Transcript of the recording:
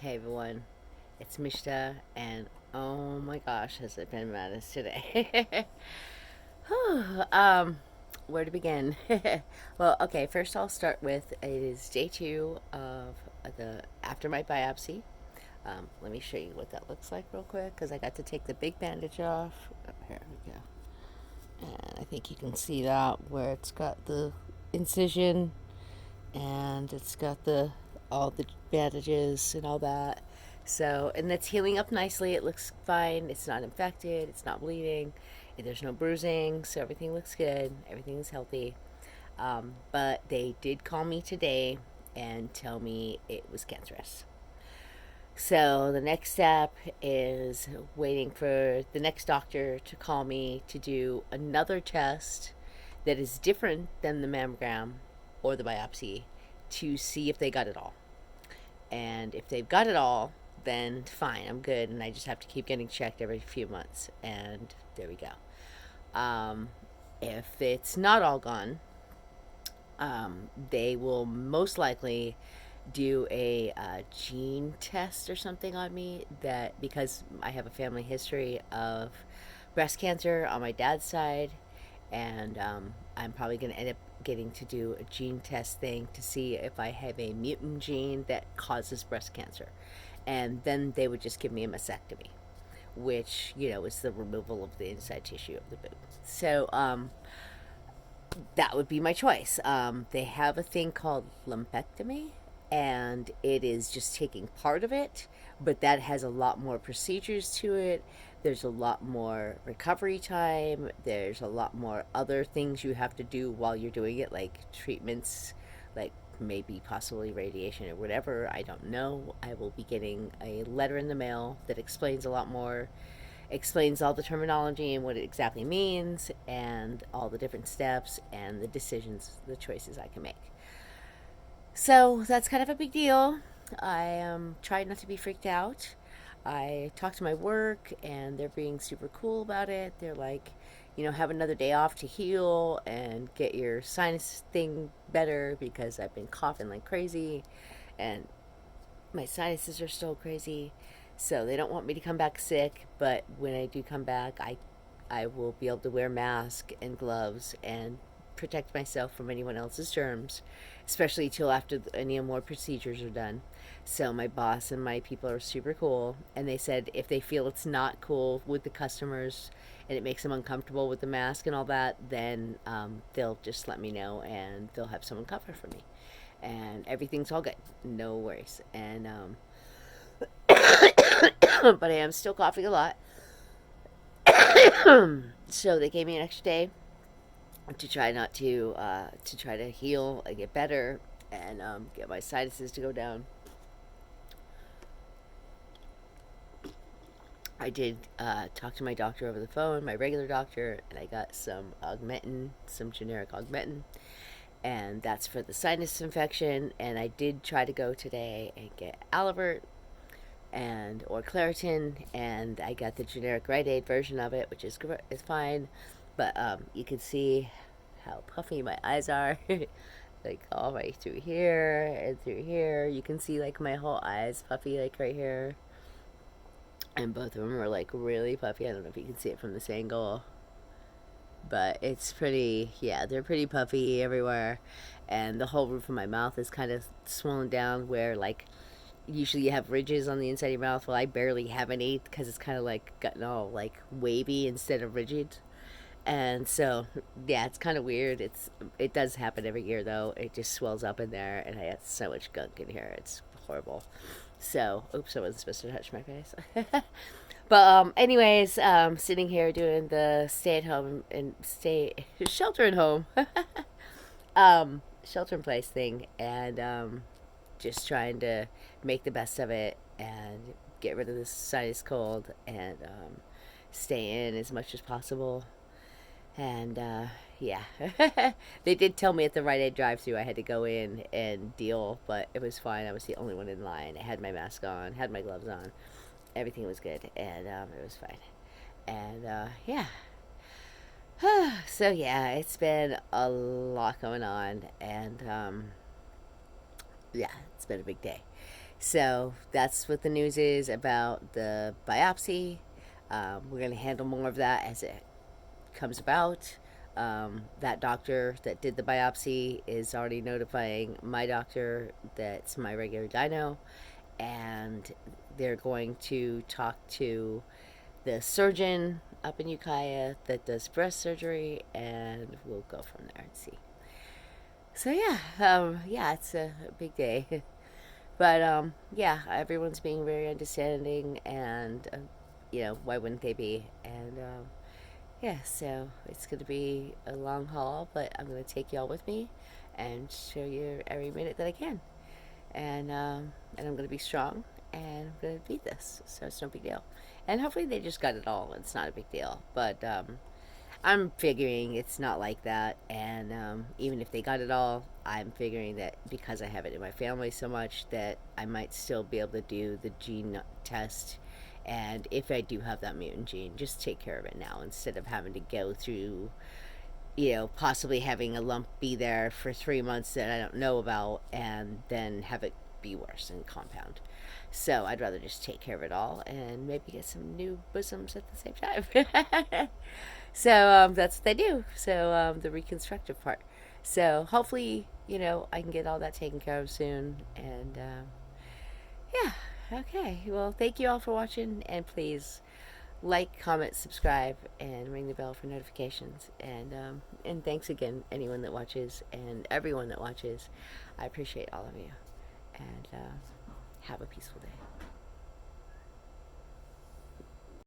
Hey everyone, it's Mishta, and oh my gosh, has it been madness today? Whew, where to begin? Well, okay, first I'll start with it is day two of the after my biopsy. Let me show you what that looks like real quick because I got to take the big bandage off. Oh, here we go, and I think you can see that where it's got the incision and it's got the all the bandages and all that. So, and it's healing up nicely. It looks fine. It's not infected. It's not bleeding. There's no bruising. So everything looks good. Everything's healthy. But they did call me today and tell me it was cancerous. So the next step is waiting for the next doctor to call me to do another test that is different than the mammogram or the biopsy to see if they got it all. And if they've got it all, then fine, I'm good. And I just have to keep getting checked every few months. And there we go. If it's not all gone, they will most likely do a gene test or something on me that because I have a family history of breast cancer on my dad's side, and I'm probably going to end up getting to do a gene test thing to see if I have a mutant gene that causes breast cancer. And then they would just give me a mastectomy, which, is the removal of the inside tissue of the boob. So, that would be my choice. They have a thing called lumpectomy, and it is just taking part of it, but that has a lot more procedures to it. There's a lot more recovery time. There's a lot more other things you have to do while you're doing it, like treatments, like maybe possibly radiation or whatever. I don't know. I will be getting a letter in the mail that explains a lot more, explains all the terminology and what it exactly means and all the different steps and the decisions, the choices I can make. So that's kind of a big deal. I am trying not to be freaked out. I talked to my work and they're being super cool about it. They're like, have another day off to heal and get your sinus thing better because I've been coughing like crazy and my sinuses are still crazy. So they don't want me to come back sick, but when I do come back, I will be able to wear mask and gloves and protect myself from anyone else's germs, especially till after any more procedures are done. So my boss and my people are super cool, and they said if they feel it's not cool with the customers and it makes them uncomfortable with the mask and all that, then they'll just let me know and they'll have someone cover for me. And everything's all good, no worries. And but I am still coughing a lot. So they gave me an extra day to try not to try to heal and get better and get my sinuses to go down. I did talk to my doctor over the phone, my regular doctor, and I got some augmentin, some generic augmentin, and that's for the sinus infection. And I did try to go today and get Alivert and or Claritin, and I got the generic Rite Aid version of it, which is fine. But you can see how puffy my eyes are, like all the way through here and through here. You can see like my whole eyes puffy, like right here, and both of them are like really puffy. I don't know if you can see it from this angle, but it's pretty. Yeah, they're pretty puffy everywhere, and the whole roof of my mouth is kind of swollen down where like usually you have ridges on the inside of your mouth. Well, I barely have any because it's kind of like gotten all like wavy instead of rigid. And so, yeah, it's kind of weird. It does happen every year though. It just swells up in there, and I have so much gunk in here. It's horrible. So, oops, I wasn't supposed to touch my face. But anyways, sitting here doing the stay at home and stay shelter at home, shelter in place thing, and just trying to make the best of it and get rid of this sinus cold and stay in as much as possible. And yeah, they did tell me at the Rite Aid drive-through I had to go in and deal, but it was fine. I was the only one in line. I had my mask on, had my gloves on, everything was good, and it was fine. And yeah, so yeah, it's been a lot going on, and yeah, it's been a big day. So that's what the news is about the biopsy. We're going to handle more of that as it comes about. That doctor that did the biopsy is already notifying my doctor that's my regular gyno, and they're going to talk to the surgeon up in Ukiah that does breast surgery, and we'll go from there and see. So yeah, it's a big day. But yeah, everyone's being very understanding, and why wouldn't they be? And yeah, so it's going to be a long haul, but I'm going to take y'all with me and show you every minute that I can. And I'm going to be strong, and I'm going to beat this. So it's no big deal. And hopefully they just got it all. It's not a big deal. But I'm figuring it's not like that. And even if they got it all, I'm figuring that because I have it in my family so much that I might still be able to do the gene test. And if I do have that mutant gene, just take care of it now instead of having to go through, possibly having a lump be there for 3 months that I don't know about and then have it be worse and compound. So I'd rather just take care of it all and maybe get some new bosoms at the same time. So that's what they do. So the reconstructive part. So hopefully, I can get all that taken care of soon. And yeah, okay. Well, thank you all for watching. And please like, comment, subscribe, and ring the bell for notifications. And thanks again, anyone that watches and everyone that watches. I appreciate all of you. And have a peaceful day.